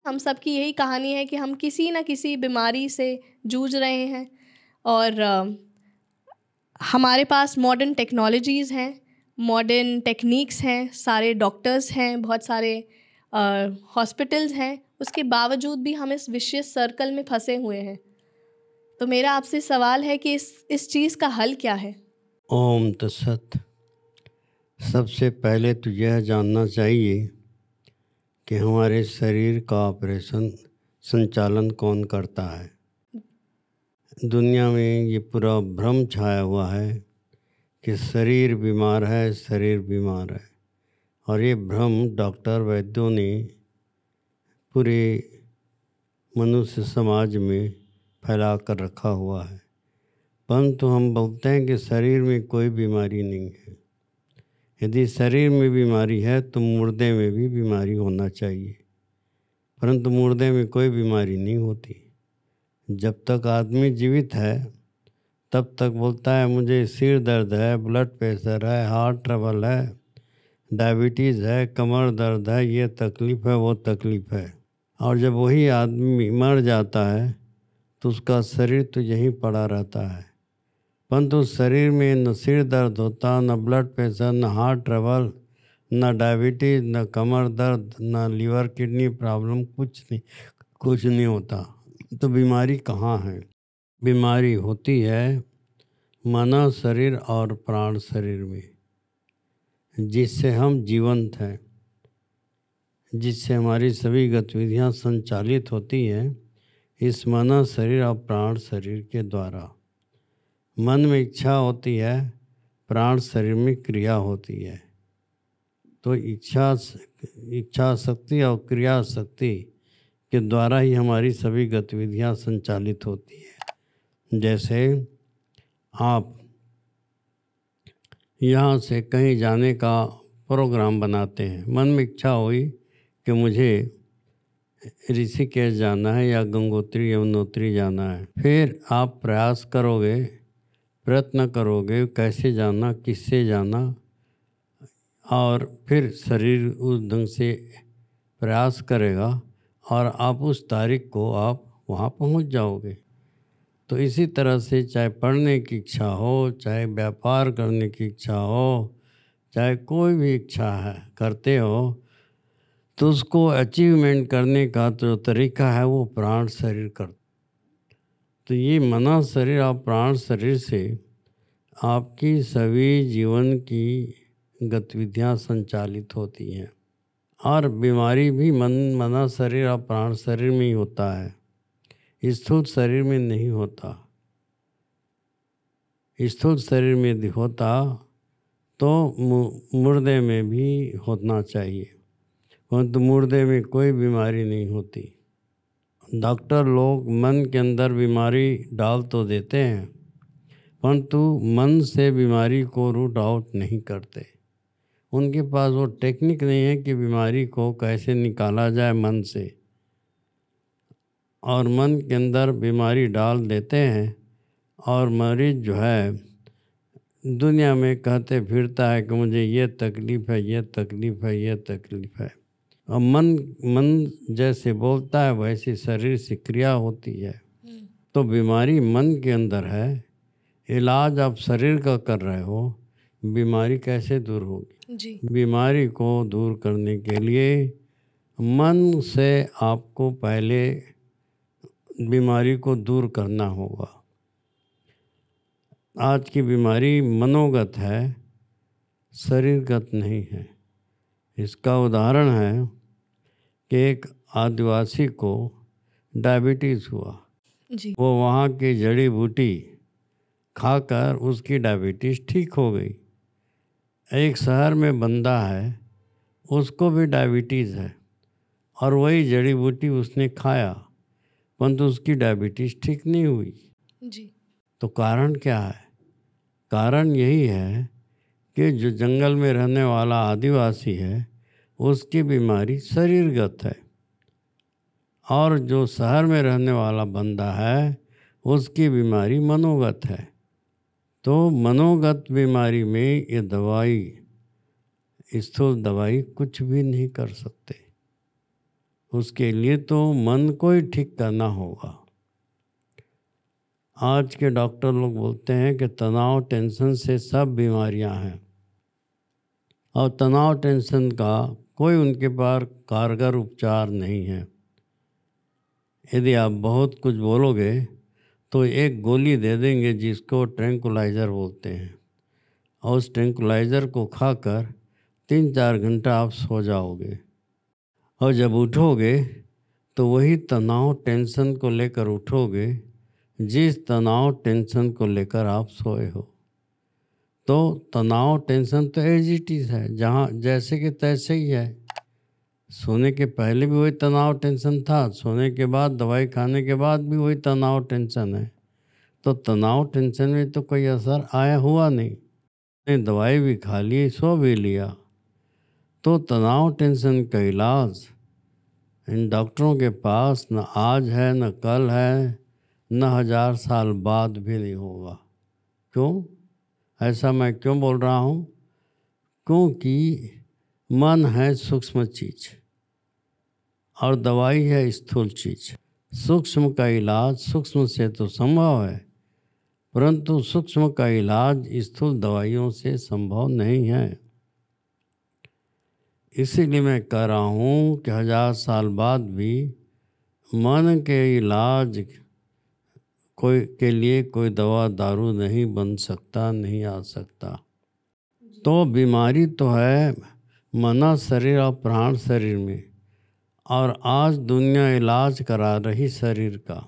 हम सबकी यही कहानी है कि हम किसी न किसी बीमारी से जूझ रहे हैं और हमारे पास मॉडर्न टेक्नोलॉजीज़ हैं, मॉडर्न टेक्निक्स हैं, सारे डॉक्टर्स हैं, बहुत सारे हॉस्पिटल्स हैं, उसके बावजूद भी हम इस विशियस सर्कल में फंसे हुए हैं। तो मेरा आपसे सवाल है कि इस चीज़ का हल क्या है? ओम तत्सत। सबसे पहले तो यह जानना चाहिए कि हमारे शरीर का ऑपरेशन संचालन कौन करता है। दुनिया में ये पूरा भ्रम छाया हुआ है कि शरीर बीमार है, शरीर बीमार है, और ये भ्रम डॉक्टर वैद्यों ने पूरे मनुष्य समाज में फैला कर रखा हुआ है। परंतु हम बोलते हैं कि शरीर में कोई बीमारी नहीं है। यदि शरीर में बीमारी है तो मुर्दे में भी बीमारी होना चाहिए, परंतु मुर्दे में कोई बीमारी नहीं होती। जब तक आदमी जीवित है तब तक बोलता है मुझे सिर दर्द है, ब्लड प्रेशर है, हार्ट ट्रबल है, डायबिटीज़ है, कमर दर्द है, ये तकलीफ़ है, वो तकलीफ़ है। और जब वही आदमी मर जाता है तो उसका शरीर तो यहीं पड़ा रहता है, परंतु शरीर में न सिर दर्द होता, न ब्लड प्रेशर, न हार्ट ट्रबल, न डायबिटीज़, न कमर दर्द, न लीवर किडनी प्रॉब्लम, कुछ नहीं होता। तो बीमारी कहाँ है? बीमारी होती है मन, शरीर और प्राण शरीर में, जिससे हम जीवंत हैं, जिससे हमारी सभी गतिविधियाँ संचालित होती हैं इस मन, शरीर और प्राण शरीर के द्वारा। मन में इच्छा होती है, प्राण शरीर में क्रिया होती है। तो इच्छा शक्ति और क्रिया शक्ति के द्वारा ही हमारी सभी गतिविधियां संचालित होती है। जैसे आप यहाँ से कहीं जाने का प्रोग्राम बनाते हैं, मन में इच्छा हुई कि मुझे ऋषिकेश जाना है या गंगोत्री यमुनोत्री जाना है। फिर आप प्रयास करोगे, प्रयत्न करोगे कैसे जाना, किससे जाना, और फिर शरीर उस ढंग से प्रयास करेगा और आप उस तारीख को आप वहाँ पहुँच जाओगे। तो इसी तरह से चाहे पढ़ने की इच्छा हो, चाहे व्यापार करने की इच्छा हो, चाहे कोई भी इच्छा है करते हो, तो उसको अचीवमेंट करने का जो तरीका है वो प्राण शरीर कर। तो ये मन, शरीर और प्राण शरीर से आपकी सभी जीवन की गतिविधियां संचालित होती हैं। और बीमारी भी मन, शरीर और प्राण शरीर में ही होता है, स्थूल शरीर में नहीं होता। स्थूल शरीर में होता तो मुर्दे में भी होना चाहिए, परंतु मुर्दे में कोई बीमारी नहीं होती। डॉक्टर लोग मन के अंदर बीमारी डाल तो देते हैं, परंतु मन से बीमारी को रूट आउट नहीं करते। उनके पास वो टेक्निक नहीं है कि बीमारी को कैसे निकाला जाए मन से, और मन के अंदर बीमारी डाल देते हैं और मरीज जो है दुनिया में कहते फिरता है कि मुझे ये तकलीफ़ है, ये तकलीफ़ है, ये तकलीफ़ है। और मन जैसे बोलता है वैसे शरीर से क्रिया होती है। तो बीमारी मन के अंदर है, इलाज आप शरीर का कर रहे हो, बीमारी कैसे दूर होगी? जी। बीमारी को दूर करने के लिए मन से आपको पहले बीमारी को दूर करना होगा। आज की बीमारी मनोगत है, शरीरगत नहीं है। इसका उदाहरण है कि एक आदिवासी को डायबिटीज़ हुआ। जी। वो वहाँ की जड़ी बूटी खाकर उसकी डायबिटीज़ ठीक हो गई। एक शहर में बंदा है, उसको भी डायबिटीज़ है और वही जड़ी बूटी उसने खाया, परंतु उसकी डायबिटीज़ ठीक नहीं हुई। जी। तो कारण क्या है? कारण यही है कि जो जंगल में रहने वाला आदिवासी है उसकी बीमारी शरीरगत है, और जो शहर में रहने वाला बंदा है उसकी बीमारी मनोगत है। तो मनोगत बीमारी में ये दवाई, स्थूल दवाई कुछ भी नहीं कर सकते। उसके लिए तो मन को ही ठीक करना होगा। आज के डॉक्टर लोग बोलते हैं कि तनाव टेंशन से सब बीमारियां हैं, और तनाव टेंशन का कोई उनके पास कारगर उपचार नहीं है। यदि आप बहुत कुछ बोलोगे तो एक गोली दे देंगे जिसको ट्रैंकुलाइज़र बोलते हैं, और उस ट्रैंकुलाइज़र को खाकर 3-4 घंटा आप सो जाओगे, और जब उठोगे तो वही तनाव टेंशन को लेकर उठोगे जिस तनाव टेंशन को लेकर आप सोए हो। तो तनाव टेंशन तो एज इट इज़ है, जहाँ जैसे कि तैसे ही है। सोने के पहले भी वही तनाव टेंशन था, सोने के बाद दवाई खाने के बाद भी वही तनाव टेंशन है। तो तनाव टेंशन में तो कोई असर आया हुआ नहीं, दवाई भी खा ली, सो भी लिया। तो तनाव टेंशन का इलाज इन डॉक्टरों के पास न आज है, न कल है, न 1000 साल बाद भी नहीं होगा। क्यों? ऐसा मैं क्यों बोल रहा हूँ? क्योंकि मन है सूक्ष्म चीज़ और दवाई है स्थूल चीज़। सूक्ष्म का इलाज सूक्ष्म से तो संभव है, परंतु सूक्ष्म का इलाज स्थूल दवाइयों से संभव नहीं है। इसीलिए मैं कह रहा हूँ कि 1000 साल बाद भी मन के इलाज के लिए कोई दवा दारू नहीं बन सकता, नहीं आ सकता। तो बीमारी तो है मना शरीर और प्राण शरीर में, और आज दुनिया इलाज करा रही शरीर का।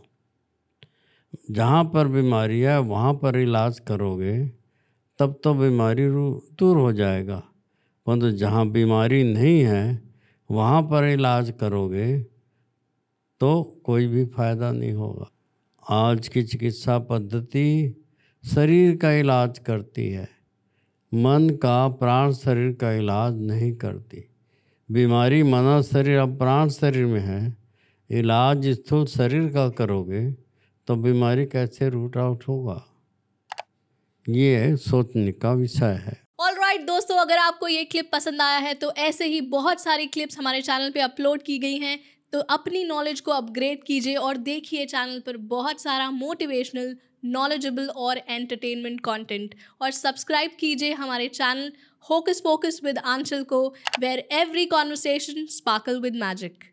जहाँ पर बीमारी है वहाँ पर इलाज करोगे तब तो बीमारी दूर हो जाएगा, परंतु जहाँ बीमारी नहीं है वहाँ पर इलाज करोगे तो कोई भी फायदा नहीं होगा। आज की चिकित्सा पद्धति शरीर का इलाज करती है, मन का प्राण शरीर का इलाज नहीं करती। बीमारी मन शरीर और प्राण शरीर में है, इलाज स्थूल शरीर का करोगे तो बीमारी कैसे रूट आउट होगा? ये सोचने का विषय है। ऑलराइट दोस्तों, अगर आपको ये क्लिप पसंद आया है तो ऐसे ही बहुत सारी क्लिप्स हमारे चैनल पे अपलोड की गई हैं, तो अपनी नॉलेज को अपग्रेड कीजिए और देखिए चैनल पर बहुत सारा मोटिवेशनल, नॉलेजेबल और एंटरटेनमेंट कंटेंट। और सब्सक्राइब कीजिए हमारे channel hocus pocus with Aanchal को, where every conversation sparkle with magic.